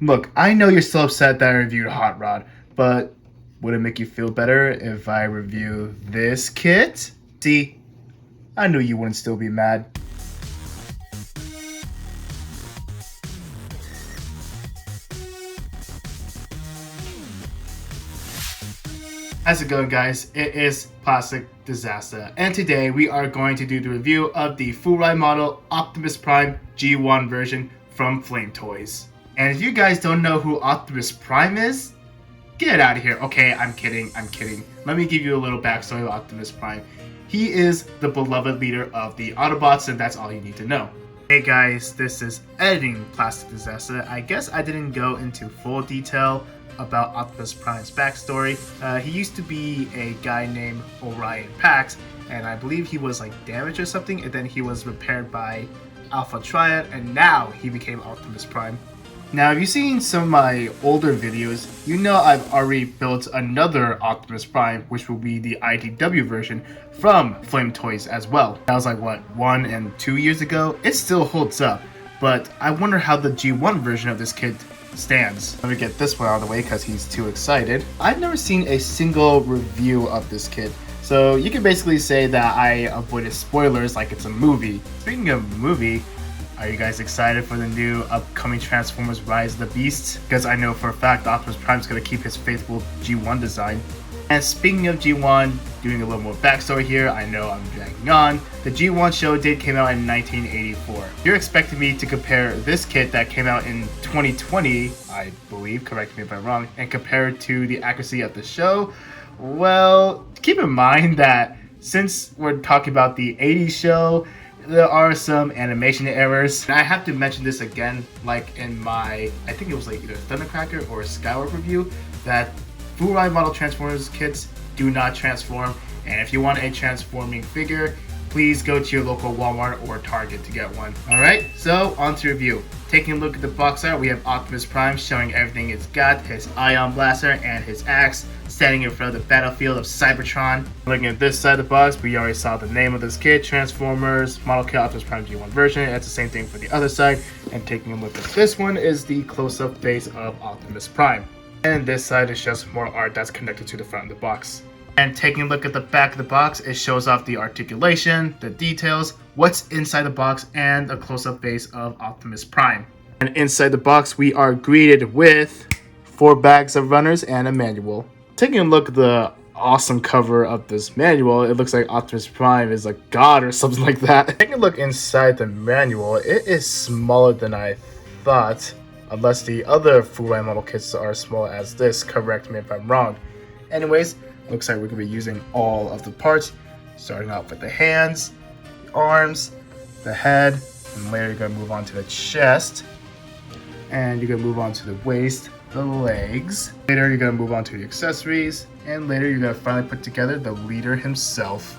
Look, I know you're still upset that I reviewed Hot Rod, but would it make you feel better if I review this kit? See, I knew you wouldn't still be mad. How's it going, guys? It is Plastic Disasta, and today we are going to do the review of the Furai model Optimus Prime G1 version from Flame Toys. And if you guys don't know who Optimus Prime is, get out of here. Okay, I'm kidding. Let me give you a little backstory of Optimus Prime. He is the beloved leader of the Autobots, and that's all you need to know. Hey guys, this is Editing Plastic Disasta. I guess I didn't go into full detail about Optimus Prime's backstory. He used to be a guy named Orion Pax, and I believe he was like damaged or something, and then he was repaired by Alpha Triad, and now he became Optimus Prime. Now, if you've seen some of my older videos, you know I've already built another Optimus Prime, which will be the IDW version from Flame Toys as well. That was like, what, 1 and 2 years ago? It still holds up, but I wonder how the G1 version of this kit stands. Let me get this one out of the way because he's too excited. I've never seen a single review of this kit, so you can basically say that I avoided spoilers like it's a movie. Speaking of movie, are you guys excited for the new upcoming Transformers Rise of the Beasts? Because I know for a fact Optimus Prime's going to keep his faithful G1 design. And speaking of G1, doing a little more backstory here, I know I'm dragging on. The G1 show did came out in 1984. You're expecting me to compare this kit that came out in 2020, I believe, correct me if I'm wrong, and compare it to the accuracy of the show? Well, keep in mind that since we're talking about the 80s show, there are some animation errors. And I have to mention this again, like in my, I think it was like either Thundercracker or Skyward review, that Furai model Transformers kits do not transform. And if you want a transforming figure, please go to your local Walmart or Target to get one. Alright, so on to review. Taking a look at the box art, we have Optimus Prime showing everything it's got, his ion blaster and his axe, standing in front of the battlefield of Cybertron. Looking at this side of the box, we already saw the name of this kit, Transformers Model Kit Optimus Prime G1 version. It's the same thing for the other side. And taking a look at this one is the close-up face of Optimus Prime. And this side is just more art that's connected to the front of the box. And taking a look at the back of the box, it shows off the articulation, the details, what's inside the box, and a close-up face of Optimus Prime. And inside the box, we are greeted with 4 bags of runners and a manual. Taking a look at the awesome cover of this manual, it looks like Optimus Prime is a god or something like that. Taking a look inside the manual, it is smaller than I thought, unless the other Furai model kits are small as this. Correct me if I'm wrong. Anyways, looks like we're going to be using all of the parts, starting off with the hands, the arms, the head, and later you're going to move on to the chest, and you're going to move on to the waist, the legs. Later you're going to move on to the accessories, and later you're going to finally put together the leader himself.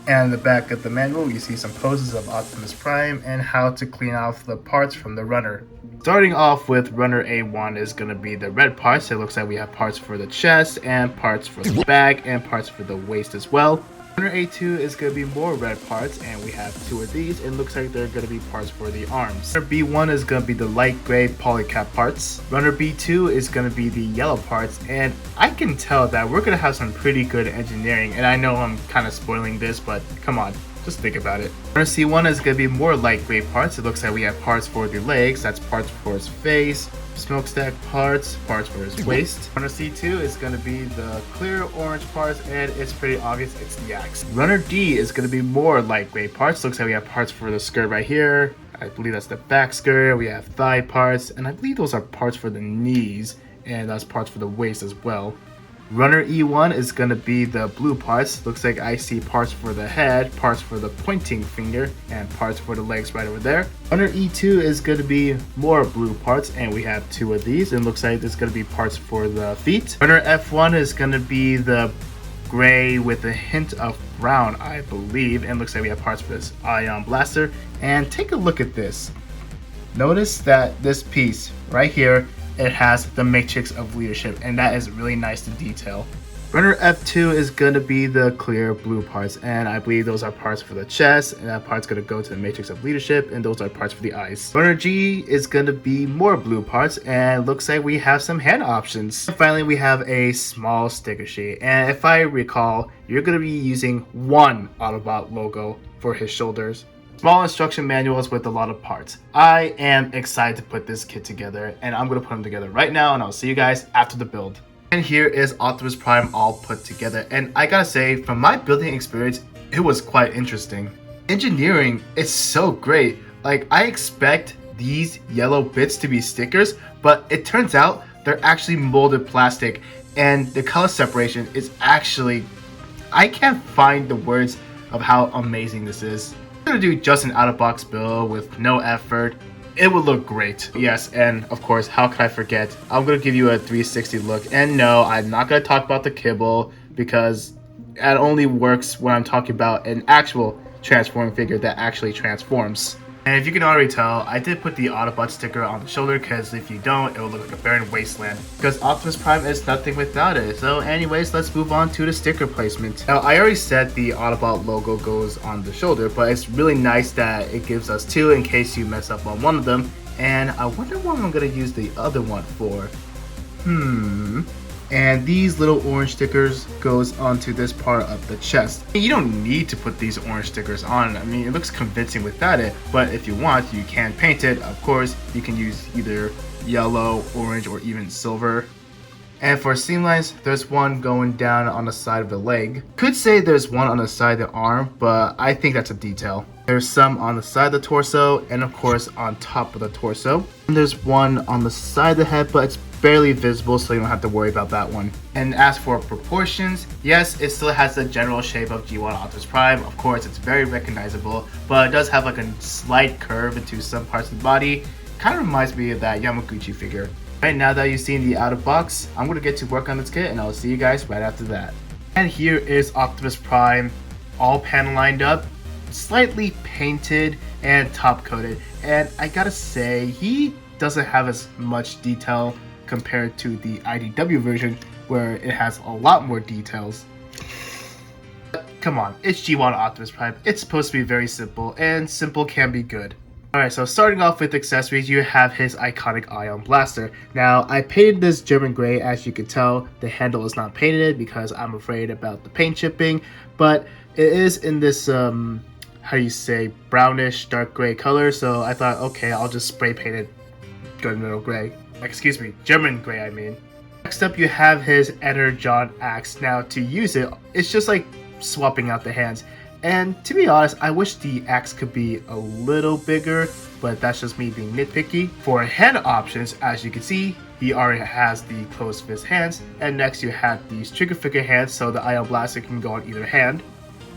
And in the back of the manual, you see some poses of Optimus Prime and how to clean off the parts from the runner. Starting off with runner A1 is going to be the red parts. It looks like we have parts for the chest and parts for the back and parts for the waist as well. Runner A2 is going to be more red parts, and we have 2 of these. It looks like they're going to be parts for the arms. Runner B1 is going to be the light gray polycap parts. Runner B2 is going to be the yellow parts, and I can tell that we're going to have some pretty good engineering. And I know I'm kind of spoiling this, but come on, just think about it. Runner C1 is going to be more light gray parts. It looks like we have parts for the legs, that's parts for his face, smokestack parts for his waist. Runner C2 is going to be the clear orange parts, and it's pretty obvious it's the axe. Runner D is going to be more light gray parts. Looks like we have parts for the skirt right here. I believe that's the back skirt. We have thigh parts, and I believe those are parts for the knees, and that's parts for the waist as well. Runner E1 is going to be the blue parts. Looks like I see parts for the head, parts for the pointing finger, and parts for the legs right over there. Runner E2 is going to be more blue parts, and we have 2 of these. And looks like there's going to be parts for the feet. Runner F1 is going to be the gray with a hint of brown, I believe. And looks like we have parts for this ion blaster. And take a look at this. Notice that this piece right here, it has the matrix of leadership, and that is really nice to detail. Runner F2 is going to be the clear blue parts, and I believe those are parts for the chest, and that part's going to go to the matrix of leadership, and those are parts for the eyes. Runner G is going to be more blue parts, and looks like we have some hand options. And finally, we have a small sticker sheet, and if I recall, you're going to be using one Autobot logo for his shoulders. Small instruction manuals with a lot of parts. I am excited to put this kit together, and I'm going to put them together right now, and I'll see you guys after the build. And here is Optimus Prime all put together, and I gotta say, from my building experience, it was quite interesting. Engineering is so great. Like, I expect these yellow bits to be stickers, but it turns out they're actually molded plastic, and the color separation is actually... I can't find the words of how amazing this is. I'm gonna do just an out-of-box build with no effort. It would look great. Yes, and of course, how could I forget? I'm going to give you a 360 look. And no, I'm not going to talk about the kibble because it only works when I'm talking about an actual transforming figure that actually transforms. And if you can already tell, I did put the Autobot sticker on the shoulder because if you don't, it will look like a barren wasteland. Because Optimus Prime is nothing without it. So anyways, let's move on to the sticker placement. Now, I already said the Autobot logo goes on the shoulder, but it's really nice that it gives us two in case you mess up on one of them. And I wonder what I'm going to use the other one for. And these little orange stickers goes onto this part of the chest. You don't need to put these orange stickers on. I mean, it looks convincing without it, but if you want, you can paint it. Of course, you can use either yellow, orange, or even silver. And for seam lines, there's one going down on the side of the leg. Could say there's one on the side of the arm, but I think that's a detail. There's some on the side of the torso, and of course on top of the torso. And there's one on the side of the head, but it's barely visible, so you don't have to worry about that one. And as for proportions, yes, it still has the general shape of G1 Optimus Prime. Of course, it's very recognizable, but it does have like a slight curve into some parts of the body. Kind of reminds me of that Yamaguchi figure. Right now that you've seen the out of box, I'm going to get to work on this kit, and I'll see you guys right after that. And here is Optimus Prime, all panel lined up, slightly painted and top coated. And I gotta say, he doesn't have as much detail compared to the IDW version, where it has a lot more details. But come on, it's G1 Optimus Prime. It's supposed to be very simple, and simple can be good. Alright, so starting off with accessories, you have his iconic Ion Blaster. Now, I painted this German gray. As you can tell, the handle is not painted because I'm afraid about the paint chipping, but it is in this, how you say, brownish dark gray color, so I thought, okay, I'll just spray paint it good middle gray. Excuse me, German gray, I mean. Next up, you have his Energon axe. Now, to use it, it's just like swapping out the hands. And to be honest, I wish the axe could be a little bigger, but that's just me being nitpicky. For hand options, as you can see, he already has the closed fist hands. And next, you have these trigger finger hands, so the Ion Blaster can go on either hand.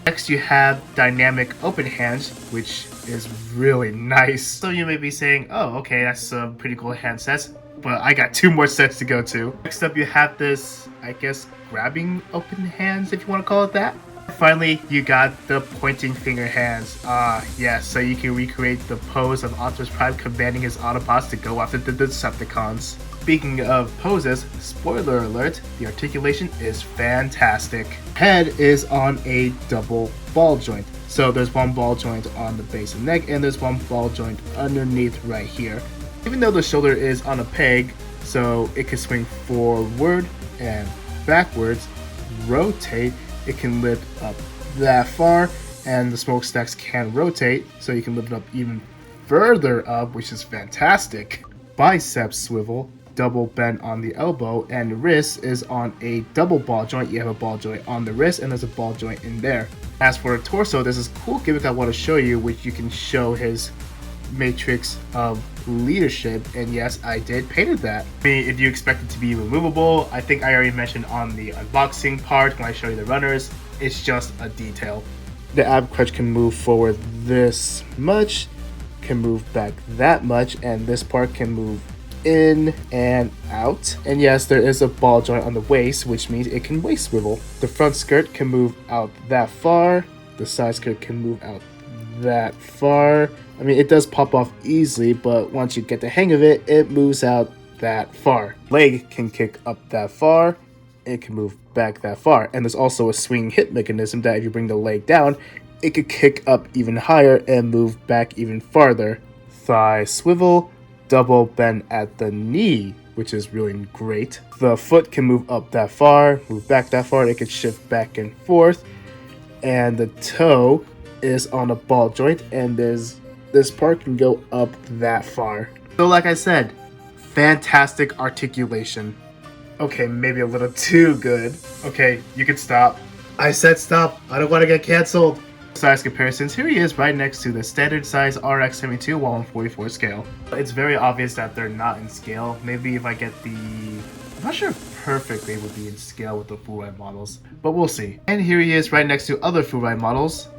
Next, you have dynamic open hands, which is really nice. So you may be saying, oh, okay, that's some pretty cool hand sets, but I got two more sets to go to. Next up, you have this, I guess, grabbing open hands, if you want to call it that. Finally, you got the pointing finger hands. Yes, so you can recreate the pose of Optimus Prime commanding his Autobots to go after the Decepticons. Speaking of poses, spoiler alert, the articulation is fantastic. Head is on a double ball joint. So there's one ball joint on the base of the neck, and there's one ball joint underneath right here. Even though the shoulder is on a peg, so it can swing forward and backwards, rotate, it can lift up that far, and the smokestacks can rotate, so you can lift it up even further up, which is fantastic. Bicep swivel, double bend on the elbow, and the wrist is on a double ball joint. You have a ball joint on the wrist, and there's a ball joint in there. As for the torso, there's this cool gimmick I want to show you, which you can show his matrix of leadership, and yes, I did painted that. I mean, if you expect it to be removable, I think I already mentioned on the unboxing part when I show you the runners, it's just a detail. The ab crutch can move forward this much, can move back that much, and this part can move in and out. And yes, there is a ball joint on the waist, which means it can waist swivel. The front skirt can move out that far, the side skirt can move out that far. I mean, it does pop off easily, but once you get the hang of it, it moves out that far. Leg can kick up that far, it can move back that far. And there's also a swing hip mechanism that if you bring the leg down, it could kick up even higher and move back even farther. Thigh swivel, double bend at the knee, which is really great. The foot can move up that far, move back that far, it can shift back and forth. And the toe is on a ball joint, and this part can go up that far. So like I said, fantastic articulation. Okay, maybe a little too good. Okay, you can stop. I said stop. I don't want to get canceled. Size comparisons. Here he is right next to the standard size RX-72 while on 44 scale. It's very obvious that they're not in scale. Maybe if I get the... I'm not sure if perfect they would be in scale with the Furai models, but we'll see. And here he is right next to other Furai models.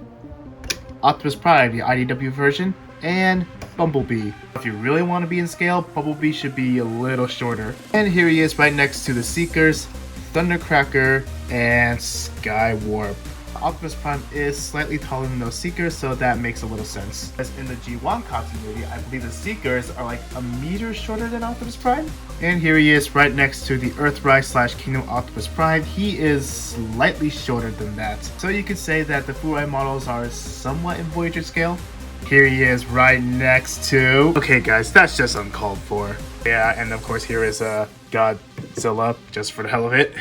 Optimus Prime, the IDW version, and Bumblebee. If you really want to be in scale, Bumblebee should be a little shorter. And here he is right next to the Seekers, Thundercracker, and Skywarp. Optimus Prime is slightly taller than those Seekers, so that makes a little sense. As in the G1 continuity, I believe the Seekers are like a meter shorter than Optimus Prime. And here he is right next to the Earthrise / Kingdom Optimus Prime. He is slightly shorter than that. So you could say that the Furai models are somewhat in Voyager scale. Here he is right next to... Okay guys, that's just uncalled for. Yeah, and of course here is Godzilla, just for the hell of it.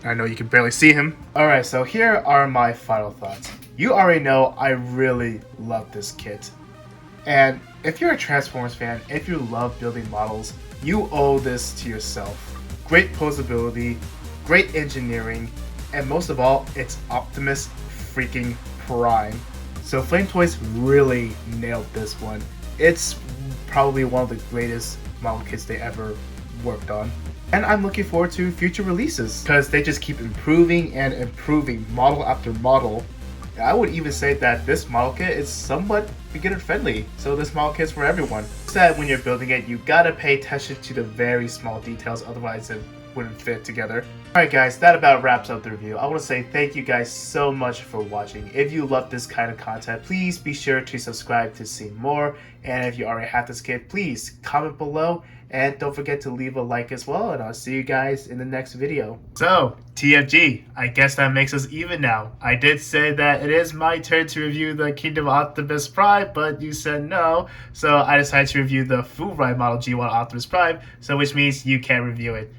I know you can barely see him. Alright, so here are my final thoughts. You already know I really love this kit. And if you're a Transformers fan, if you love building models, you owe this to yourself. Great posability, great engineering, and most of all, it's Optimus freaking Prime. So Flame Toys really nailed this one. It's probably one of the greatest model kits they ever worked on. And I'm looking forward to future releases because they just keep improving and improving model after model. I would even say that this model kit is somewhat beginner friendly, so this model kit is for everyone. Just that when you're building it, you gotta pay attention to the very small details, otherwise it wouldn't fit together. Alright guys, that about wraps up the review. I want to say thank you guys so much for watching. If you love this kind of content, please be sure to subscribe to see more. And if you already have this kit, please comment below. And don't forget to leave a like as well. And I'll see you guys in the next video. So, TFG, I guess that makes us even now. I did say that it is my turn to review the Kingdom Optimus Prime, but you said no. So I decided to review the Furai model G1 Optimus Prime, so which means you can't review it.